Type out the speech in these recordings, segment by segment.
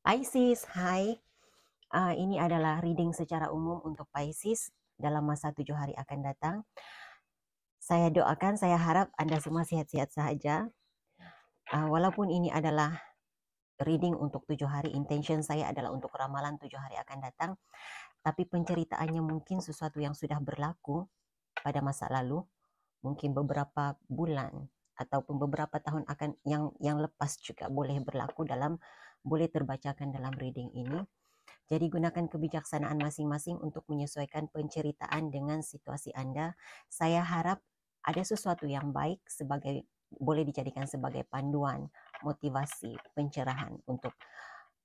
Pisces, hai. Ini adalah reading secara umum untuk Pisces dalam masa 7 hari akan datang. Saya doakan, saya harap Anda semua sehat-sehat saja. Walaupun ini adalah reading untuk 7 hari, intention saya adalah untuk ramalan 7 hari akan datang. Tapi penceritaannya mungkin sesuatu yang sudah berlaku pada masa lalu, mungkin beberapa bulan ataupun beberapa tahun akan yang lepas juga boleh berlaku boleh terbacakan dalam reading ini. Jadi gunakan kebijaksanaan masing-masing untuk menyesuaikan penceritaan dengan situasi Anda. Saya harap ada sesuatu yang baik boleh dijadikan sebagai panduan, motivasi, pencerahan untuk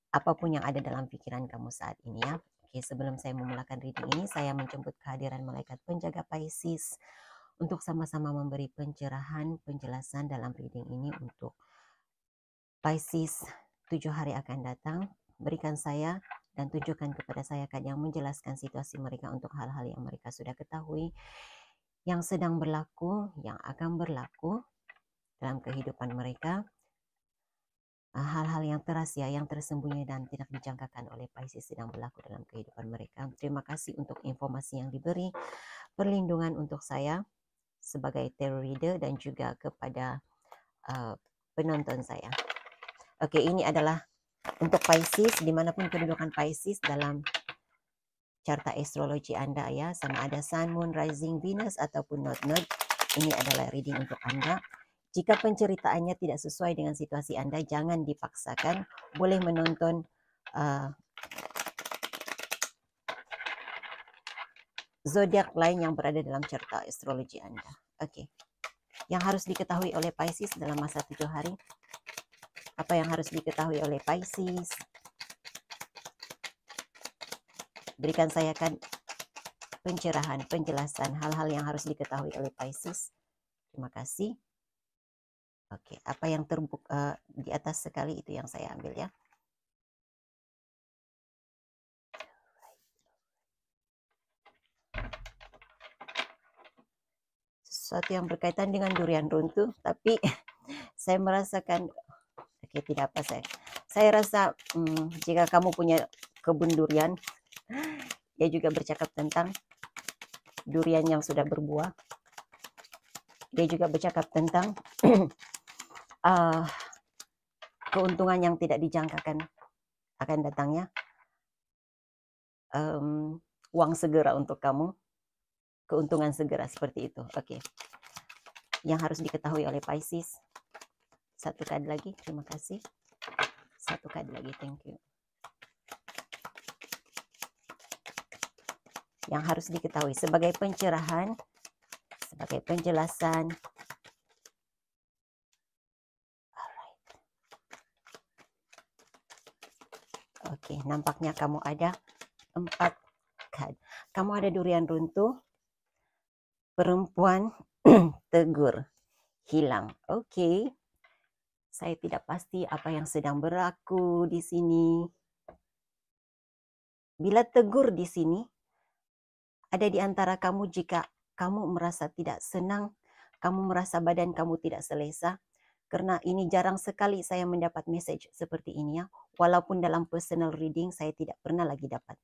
apapun yang ada dalam pikiran kamu saat ini ya. Oke, sebelum saya memulakan reading ini, saya menjemput kehadiran malaikat penjaga Pisces untuk sama-sama memberi pencerahan, penjelasan dalam reading ini untuk Pisces 7 hari akan datang. Berikan saya dan tunjukkan kepada saya yang menjelaskan situasi mereka untuk hal-hal yang mereka sudah ketahui, yang sedang berlaku, yang akan berlaku dalam kehidupan mereka, hal-hal yang terasia, yang tersembunyi dan tidak dijangkakan oleh Pisces sedang berlaku dalam kehidupan mereka. Terima kasih untuk informasi yang diberi, perlindungan untuk saya sebagai tarot reader dan juga kepada penonton saya. Oke, ini adalah untuk Pisces, dimanapun kedudukan Pisces dalam carta astrologi Anda ya, sama ada Sun, Moon, Rising, Venus, ataupun Node. Ini adalah reading untuk Anda. Jika penceritaannya tidak sesuai dengan situasi Anda, jangan dipaksakan. Boleh menonton zodiak lain yang berada dalam carta astrologi Anda. Oke. Yang harus diketahui oleh Pisces dalam masa 7 hari. Apa yang harus diketahui oleh Pisces? Berikan saya kan pencerahan, penjelasan hal-hal yang harus diketahui oleh Pisces. Terima kasih. Oke, apa yang terbuka di atas sekali itu yang saya ambil ya. Sesuatu yang berkaitan dengan durian runtuh, tapi saya merasakan, oke, tidak apa saya rasa jika kamu punya kebun durian, dia juga bercakap tentang durian yang sudah berbuah. Dia juga bercakap tentang keuntungan yang tidak dijangkakan akan datangnya. Uang segera untuk kamu, keuntungan segera seperti itu. Oke. Yang harus diketahui oleh Pisces. Satu kali lagi, terima kasih. Satu kali lagi, thank you. Yang harus diketahui sebagai pencerahan, sebagai penjelasan. Alright. Oke, nampaknya kamu ada 4 card. Kamu ada durian runtuh, perempuan tegur, hilang. Oke. Saya tidak pasti apa yang sedang berlaku di sini. Bila tegur di sini, ada di antara kamu jika kamu merasa tidak senang, kamu merasa badan kamu tidak selesa, karena ini jarang sekali saya mendapat message seperti ini ya. Walaupun dalam personal reading saya tidak pernah lagi dapat.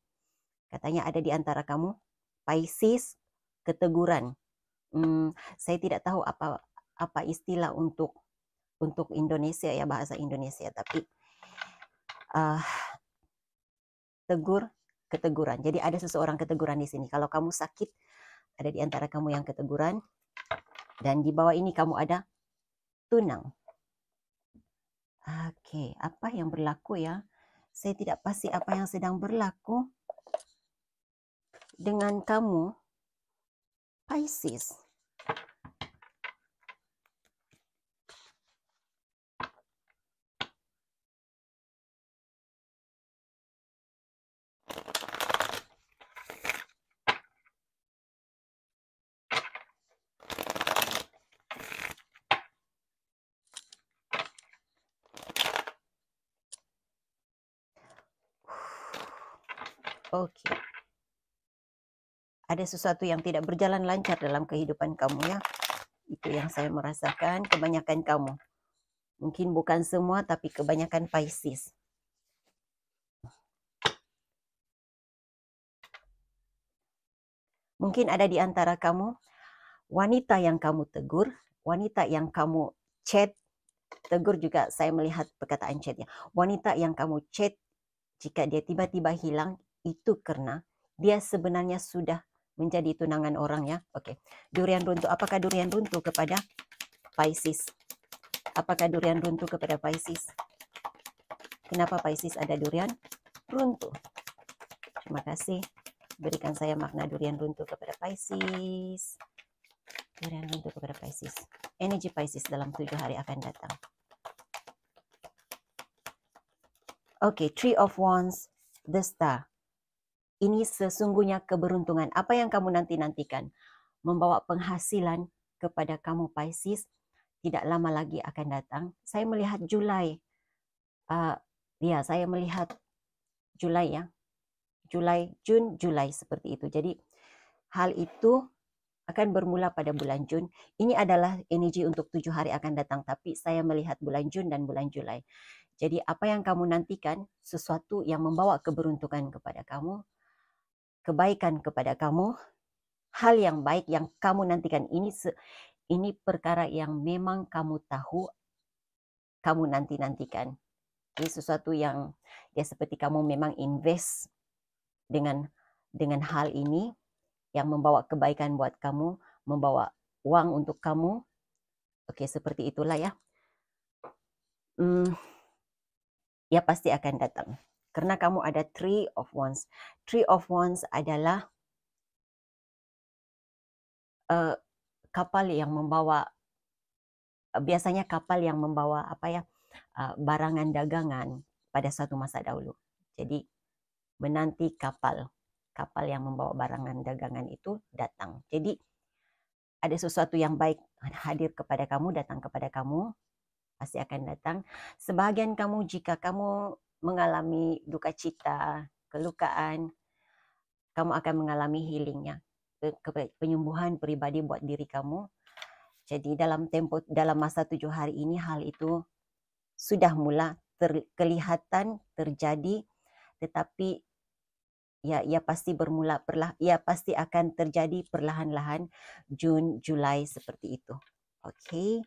Katanya ada di antara kamu, Pisces, keteguran. Saya tidak tahu apa istilah untuk Indonesia ya, bahasa Indonesia, tapi keteguran. Jadi ada seseorang keteguran di sini. Kalau kamu sakit, ada di antara kamu yang keteguran. Dan di bawah ini kamu ada tunang. Oke, apa yang berlaku ya? Saya tidak pasti apa yang sedang berlaku dengan kamu, Pisces. Oke. Ada sesuatu yang tidak berjalan lancar dalam kehidupan kamu ya. Itu yang saya merasakan, kebanyakan kamu. Mungkin bukan semua, tapi kebanyakan Pisces. Mungkin ada di antara kamu wanita yang kamu tegur, wanita yang kamu chat, tegur juga saya melihat perkataan chatnya. Wanita yang kamu chat, jika dia tiba-tiba hilang, itu karena dia sebenarnya sudah menjadi tunangan orang ya. Oke, durian runtuh. Apakah durian runtuh kepada Pisces? Apakah durian runtuh kepada Pisces? Kenapa Pisces ada durian runtuh? Terima kasih. Berikan saya makna durian runtuh kepada Pisces. Durian runtuh kepada Pisces. Energi Pisces dalam 7 hari akan datang. Oke, Three of Wands, The Star. Ini sesungguhnya keberuntungan. Apa yang kamu nanti-nantikan? Membawa penghasilan kepada kamu Pisces. Tidak lama lagi akan datang. Saya melihat Julai. Ya, saya melihat Julai ya. Julai, Jun, Julai seperti itu. Jadi hal itu akan bermula pada bulan Jun. Ini adalah energi untuk 7 hari akan datang. Tapi saya melihat bulan Jun dan bulan Julai. Jadi apa yang kamu nantikan, sesuatu yang membawa keberuntungan kepada kamu, kebaikan kepada kamu, hal yang baik yang kamu nantikan. Ini perkara yang memang kamu tahu, kamu nanti-nantikan. Ini sesuatu yang ya seperti kamu memang invest dengan hal ini yang membawa kebaikan buat kamu, membawa uang untuk kamu. Oke, seperti itulah ya. Ya pasti akan datang. Karena kamu ada Three of Wands. Three of Wands adalah kapal yang membawa, biasanya kapal yang membawa apa ya, barangan dagangan pada satu masa dahulu. Jadi menanti kapal yang membawa barangan dagangan itu datang. Jadi ada sesuatu yang baik hadir kepada kamu, datang kepada kamu, pasti akan datang. Sebahagian kamu, jika kamu mengalami duka cita, kelukaan, kamu akan mengalami healingnya, penyembuhan pribadi buat diri kamu. Jadi dalam masa 7 hari ini hal itu sudah mula kelihatan terjadi, tetapi ya pasti pasti akan terjadi perlahan-lahan, Jun, Julai seperti itu. Oke.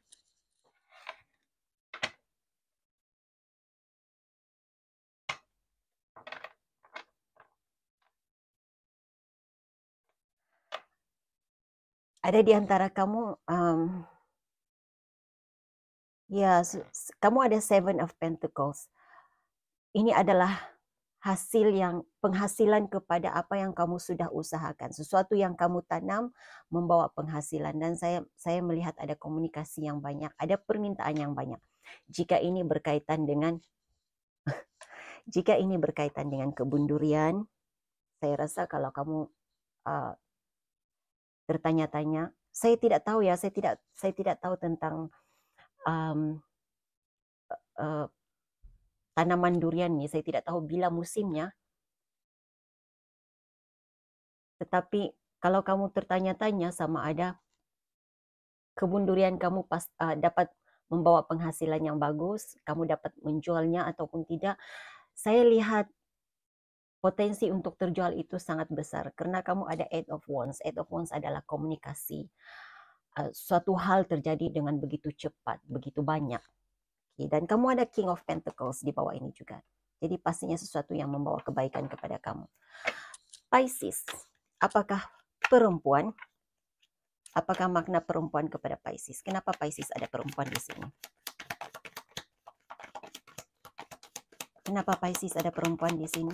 Ada di antara kamu ya kamu ada Seven of Pentacles. Ini adalah penghasilan kepada apa yang kamu sudah usahakan. Sesuatu yang kamu tanam membawa penghasilan, dan saya melihat ada komunikasi yang banyak, ada permintaan yang banyak. Jika ini berkaitan dengan kebun durian, saya rasa kalau kamu bertanya-tanya, saya tidak tahu ya, saya tidak tahu tentang tanaman durian nih, saya tidak tahu bila musimnya. Tetapi kalau kamu tertanya-tanya sama ada kebun durian kamu dapat membawa penghasilan yang bagus, kamu dapat menjualnya ataupun tidak, saya lihat potensi untuk terjual itu sangat besar karena kamu ada Eight of Wands. Eight of Wands adalah komunikasi. Suatu hal terjadi dengan begitu cepat, begitu banyak. Dan kamu ada King of Pentacles di bawah ini juga. Jadi pastinya sesuatu yang membawa kebaikan kepada kamu. Pisces, apakah perempuan? Apakah makna perempuan kepada Pisces? Kenapa Pisces ada perempuan di sini? Kenapa Pisces ada perempuan di sini?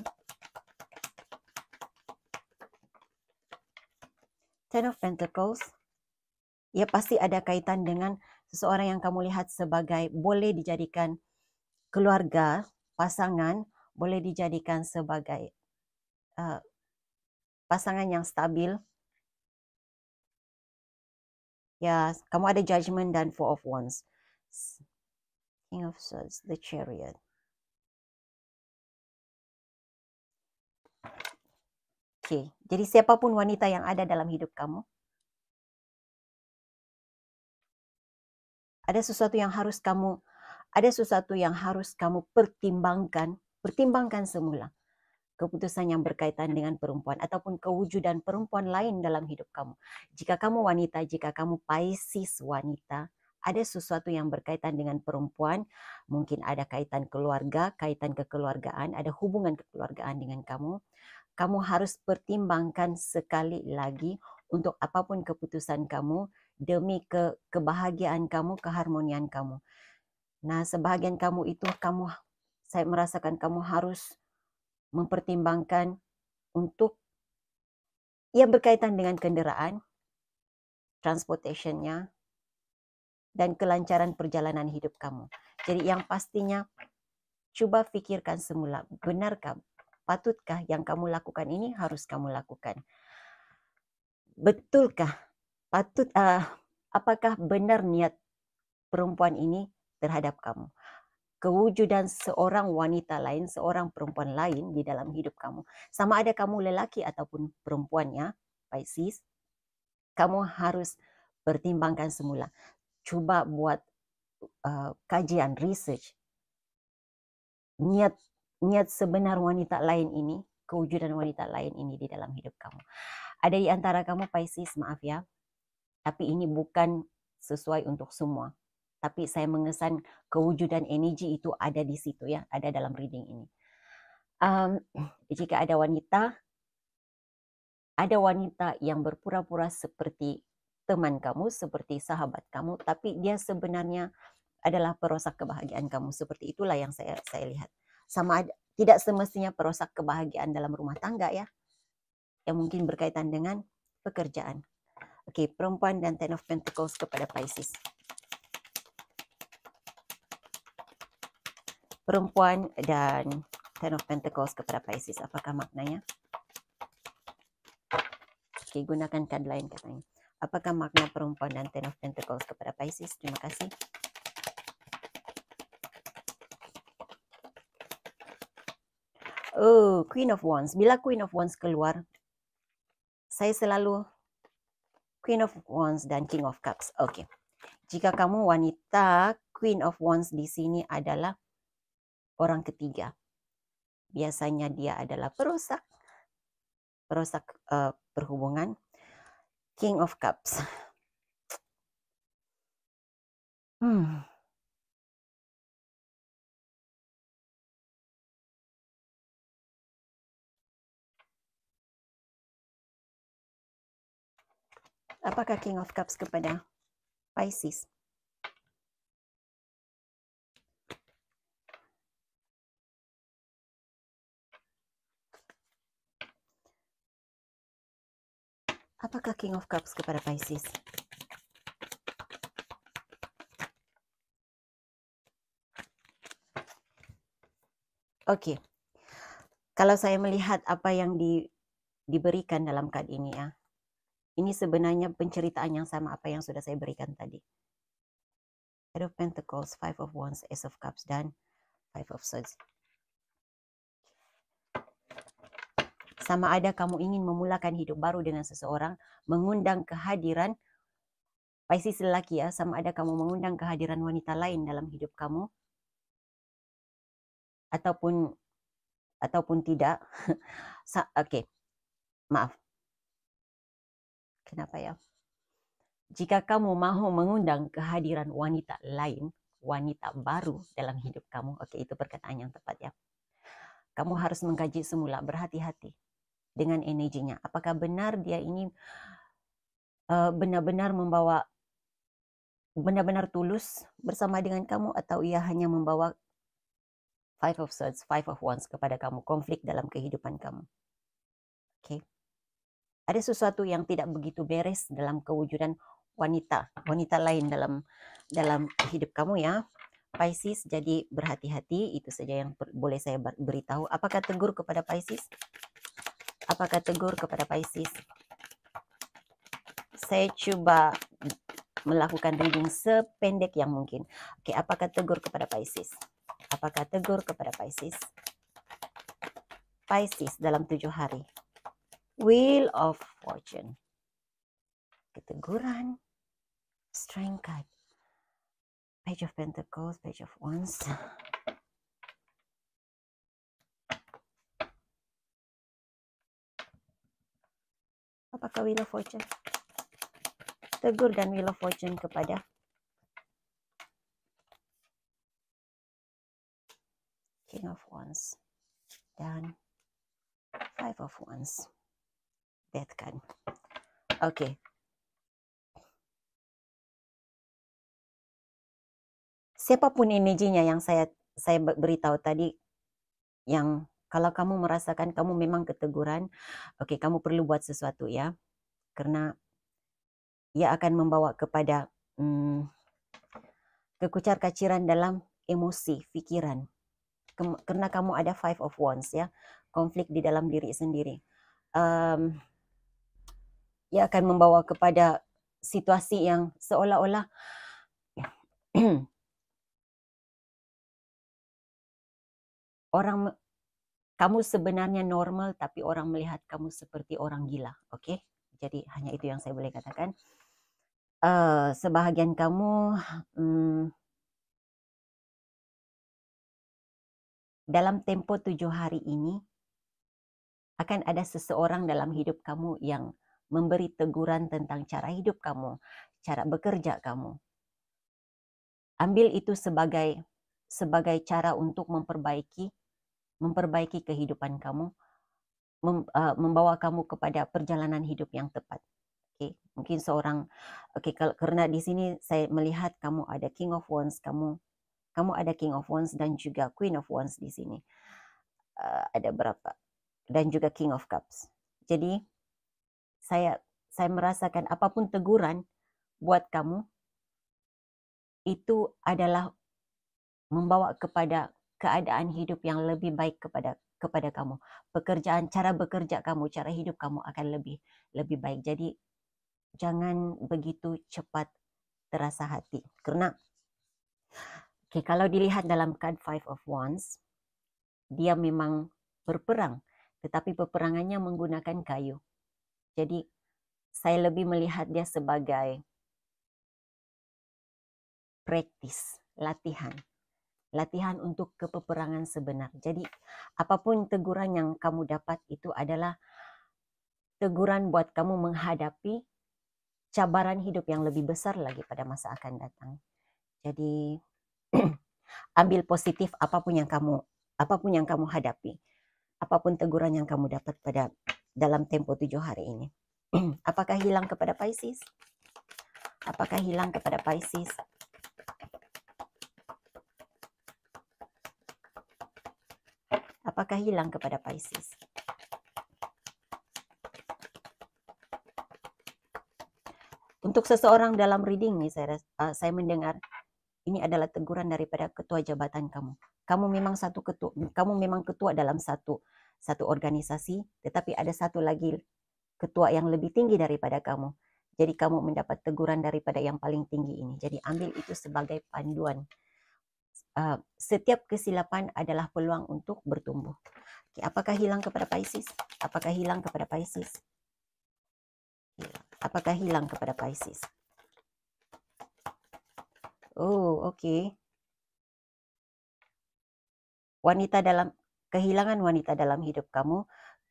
Ten of Pentacles. Ya pasti ada kaitan dengan seseorang yang kamu lihat sebagai boleh dijadikan keluarga, pasangan, boleh dijadikan sebagai pasangan yang stabil. Ya, kamu ada Judgment dan Four of Wands. King of Swords, the Chariot. Oke, jadi siapapun wanita yang ada dalam hidup kamu, ada sesuatu yang harus kamu pertimbangkan semula. keputusan yang berkaitan dengan perempuan ataupun kewujudan perempuan lain dalam hidup kamu. Jika kamu wanita, jika kamu Pisces wanita, ada sesuatu yang berkaitan dengan perempuan, mungkin ada kaitan keluarga, kaitan kekeluargaan, ada hubungan kekeluargaan dengan kamu. Kamu harus pertimbangkan sekali lagi untuk apapun keputusan kamu demi kebahagiaan kamu, keharmonian kamu. Nah, sebahagian kamu itu saya merasakan kamu harus mempertimbangkan untuk yang berkaitan dengan kendaraan, transportation-nya, dan kelancaran perjalanan hidup kamu. Jadi yang pastinya coba pikirkan semula, benarkah, patutkah yang kamu lakukan ini harus kamu lakukan? Betulkah, apakah benar niat perempuan ini terhadap kamu? Kewujudan seorang wanita lain, seorang perempuan lain di dalam hidup kamu. Sama ada kamu lelaki ataupun perempuannya, Pisces, kamu harus pertimbangkan semula. Coba buat kajian, research. Niat sebenar wanita lain ini, kewujudan wanita lain ini di dalam hidup kamu. Ada di antara kamu Pisces, maaf ya, tapi ini bukan sesuai untuk semua. Tapi saya mengesan kewujudan energi itu ada di situ ya, ada dalam reading ini. Jika ada wanita yang berpura-pura seperti teman kamu, seperti sahabat kamu, tapi dia sebenarnya adalah perosak kebahagiaan kamu. Seperti itulah yang saya lihat. Tidak semestinya perosak kebahagiaan dalam rumah tangga ya, yang mungkin berkaitan dengan pekerjaan. Oke, perempuan dan Ten of Pentacles kepada Pisces. Perempuan dan Ten of Pentacles kepada Pisces, apakah maknanya? Oke, gunakan card lain katanya. Apakah makna perempuan dan Ten of Pentacles kepada Pisces? Terima kasih. Oh, Queen of Wands. Bila Queen of Wands keluar, saya selalu Queen of Wands dan King of Cups. Oke. Jika kamu wanita, Queen of Wands di sini adalah orang ketiga. Biasanya dia adalah perusak perhubungan. King of Cups. Apakah King of Cups kepada Pisces? Apakah King of Cups kepada Pisces? Oke. Kalau saya melihat apa yang diberikan dalam card ini ya, ini sebenarnya penceritaan yang sama apa yang sudah saya berikan tadi. Eight of Pentacles, Five of Wands, Ace of Cups, dan Five of Swords. Sama ada kamu ingin memulakan hidup baru dengan seseorang, mengundang kehadiran Pisces lelaki ya, sama ada kamu mengundang kehadiran wanita lain dalam hidup kamu, ataupun tidak. Oke, maaf. Kenapa ya? Jika kamu mau mengundang kehadiran wanita lain, wanita baru dalam hidup kamu, oke, itu perkataan yang tepat ya. Kamu harus mengkaji semula, berhati-hati dengan energinya. Apakah benar dia ini benar-benar tulus bersama dengan kamu, atau ia hanya membawa Five of Swords, Five of Wands kepada kamu, konflik dalam kehidupan kamu. Oke. Ada sesuatu yang tidak begitu beres dalam kewujudan wanita lain dalam hidup kamu ya, Pisces. Jadi berhati-hati, itu saja yang boleh saya beritahu. Apakah tegur kepada Pisces? Apakah tegur kepada Pisces? Saya coba melakukan reading sependek yang mungkin. Oke, apakah tegur kepada Pisces? Apakah tegur kepada Pisces? Pisces dalam 7 hari. Wheel of Fortune. Keteguran. Strength card. Page of Pentacles, Page of Wands. Apakah Wheel of Fortune? Tegur dan Wheel of Fortune kepada King of Wands dan Five of Wands. Death card. Oke. Siapapun energinya yang saya beritahu tadi, yang kalau kamu merasakan kamu memang keteguran, oke, kamu perlu buat sesuatu ya, karena ia akan membawa kepada kekucar-kaciran dalam emosi, pikiran. Karena kamu ada Five of Wands ya, konflik di dalam diri sendiri. Ia akan membawa kepada situasi yang seolah-olah kamu sebenarnya normal, tapi orang melihat kamu seperti orang gila. Oke? Jadi hanya itu yang saya boleh katakan. Sebahagian kamu dalam tempo 7 hari ini akan ada seseorang dalam hidup kamu yang memberi teguran tentang cara hidup kamu, cara bekerja kamu. Ambil itu sebagai cara untuk memperbaiki kehidupan kamu, membawa kamu kepada perjalanan hidup yang tepat. Oke, mungkin seorang, karena di sini saya melihat kamu ada King of Wands, kamu ada King of Wands dan juga Queen of Wands di sini. Ada berapa? Dan juga King of Cups. Jadi saya merasakan apapun teguran buat kamu itu adalah membawa kepada keadaan hidup yang lebih baik kepada kamu. Pekerjaan, cara bekerja kamu, cara hidup kamu akan lebih baik. Jadi jangan begitu cepat terasa hati. Karena kalau dilihat dalam card Five of Wands, dia memang berperang, tetapi peperangannya menggunakan kayu. Jadi saya lebih melihat dia sebagai praktis, latihan untuk kepeperangan sebenar. Jadi apapun teguran yang kamu dapat itu adalah teguran buat kamu menghadapi cabaran hidup yang lebih besar lagi pada masa akan datang. Jadi ambil positif apapun yang kamu hadapi, apapun teguran yang kamu dapat pada dalam tempo 7 hari ini. Apakah hilang kepada Pisces? Apakah hilang kepada Pisces? Apakah hilang kepada Pisces? Untuk seseorang dalam reading nih, saya mendengar ini adalah teguran daripada ketua jabatan kamu. Kamu memang ketua dalam satu organisasi, tetapi ada satu lagi ketua yang lebih tinggi daripada kamu. Jadi kamu mendapat teguran daripada yang paling tinggi ini. Jadi ambil itu sebagai panduan. Setiap kesilapan adalah peluang untuk bertumbuh. Apakah hilang kepada Pisces? Apakah hilang kepada Pisces? Apakah hilang kepada Pisces? Oh, oke. Kehilangan wanita dalam hidup kamu,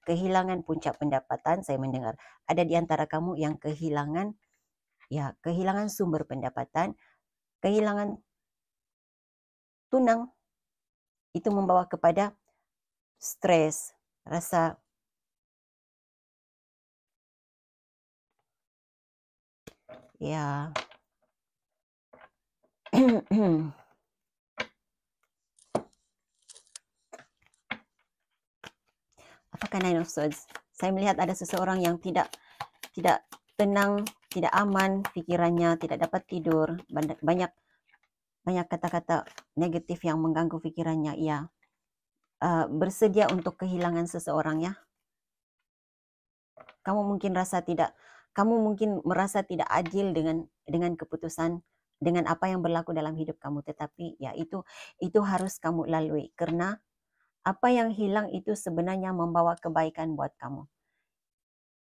kehilangan puncak pendapatan, saya mendengar. Ada di antara kamu yang kehilangan sumber pendapatan, kehilangan tunang. Itu membawa kepada stres, rasa ya. Apakah Nine of Swords? Saya melihat ada seseorang yang tidak tenang, tidak aman pikirannya, tidak dapat tidur, banyak kata-kata negatif yang mengganggu pikirannya. Ia bersedia untuk kehilangan seseorang ya. Kamu mungkin merasa tidak adil dengan keputusan, dengan apa yang berlaku dalam hidup kamu, tetapi ya itu harus kamu lalui, karena apa yang hilang itu sebenarnya membawa kebaikan buat kamu.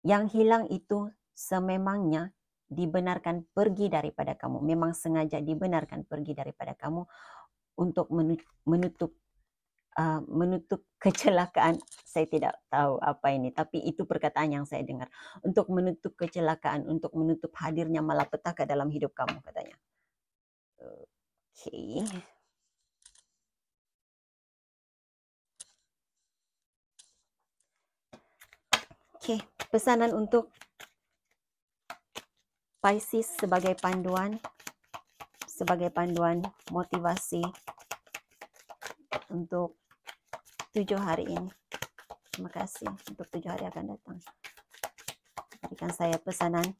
Yang hilang itu sememangnya dibenarkan pergi daripada kamu, memang sengaja dibenarkan pergi daripada kamu untuk menutup menutup kecelakaan. Saya tidak tahu apa ini, tapi itu perkataan yang saya dengar. Untuk menutup kecelakaan, untuk menutup hadirnya malapetaka dalam hidup kamu, katanya. Oke. Oke, pesanan untuk Pisces sebagai panduan motivasi untuk 7 hari ini. Terima kasih untuk 7 hari akan datang. Berikan saya pesanan.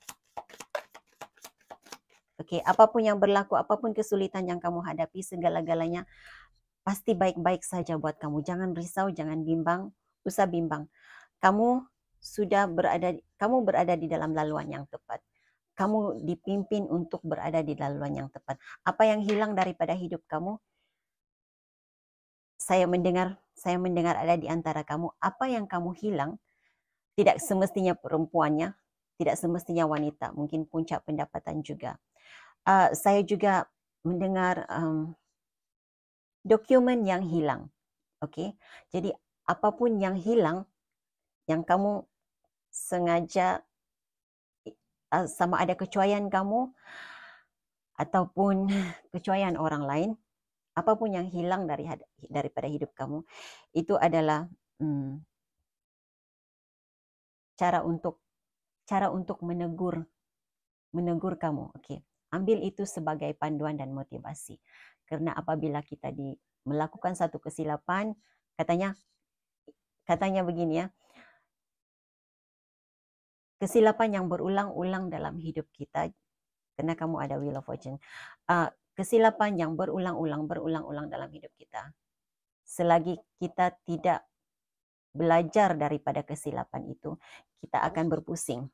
Oke, apapun yang berlaku, apapun kesulitan yang kamu hadapi, segala-galanya pasti baik-baik saja buat kamu. Jangan risau, jangan bimbang, usah bimbang. Kamu berada di dalam laluan yang tepat. Kamu dipimpin untuk berada di laluan yang tepat. Apa yang hilang daripada hidup kamu, saya mendengar ada di antara kamu. Apa yang kamu hilang, tidak semestinya perempuannya, tidak semestinya wanita, mungkin puncak pendapatan juga. Saya juga mendengar dokumen yang hilang. Oke, jadi apapun yang hilang, yang kamu sengaja sama ada kecuaian kamu ataupun kecuaian orang lain, apapun yang hilang daripada hidup kamu, itu adalah cara untuk menegur kamu. Oke, ambil itu sebagai panduan dan motivasi. Karena apabila kita melakukan satu kesilapan, katanya begini ya, kesilapan yang berulang-ulang dalam hidup kita, karena kamu ada Wheel of Fortune, kesilapan yang berulang-ulang dalam hidup kita, selagi kita tidak belajar daripada kesilapan itu, kita akan berpusing.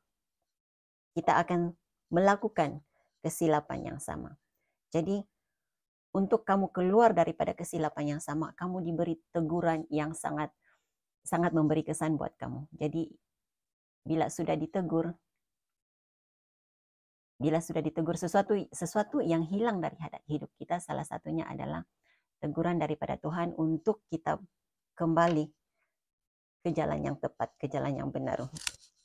Kita akan melakukan kesilapan yang sama. Jadi, untuk kamu keluar daripada kesilapan yang sama, kamu diberi teguran yang sangat memberi kesan buat kamu. Jadi, bila sudah ditegur sesuatu yang hilang dari hidup kita, salah satunya adalah teguran daripada Tuhan untuk kita kembali ke jalan yang tepat, ke jalan yang benar.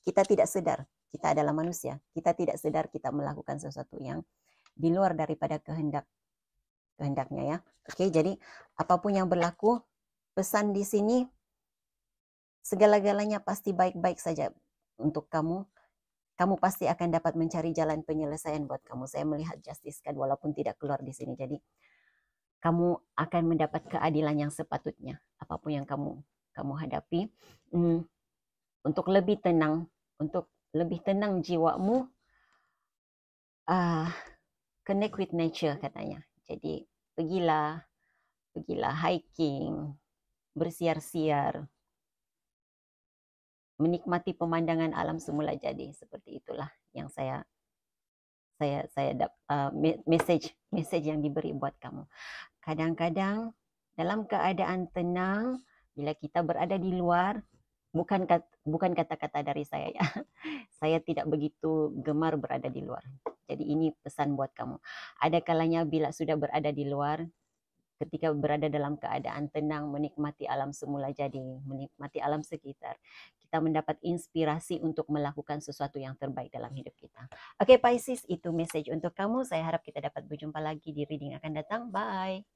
Kita tidak sadar, kita adalah manusia, kita tidak sadar kita melakukan sesuatu yang di luar daripada kehendaknya ya. Oke, jadi apapun yang berlaku, pesan di sini, segala-galanya pasti baik-baik saja untuk kamu. Kamu pasti akan dapat mencari jalan penyelesaian buat kamu. Saya melihat justice card walaupun tidak keluar di sini. Jadi kamu akan mendapat keadilan yang sepatutnya. Apapun yang kamu hadapi, untuk lebih tenang jiwamu, connect with nature katanya. Jadi pergilah hiking, bersiar-siar, menikmati pemandangan alam semula jadi. Seperti itulah yang saya message yang diberi buat kamu. Kadang-kadang dalam keadaan tenang, bila kita berada di luar, bukan kata-kata dari saya ya. Saya tidak begitu gemar berada di luar. Jadi ini pesan buat kamu. Ada kalanya bila sudah berada di luar, ketika berada dalam keadaan tenang, menikmati alam semula jadi, menikmati alam sekitar, kita mendapat inspirasi untuk melakukan sesuatu yang terbaik dalam hidup kita. Oke, Pisces, itu message untuk kamu. Saya harap kita dapat berjumpa lagi di reading akan datang. Bye!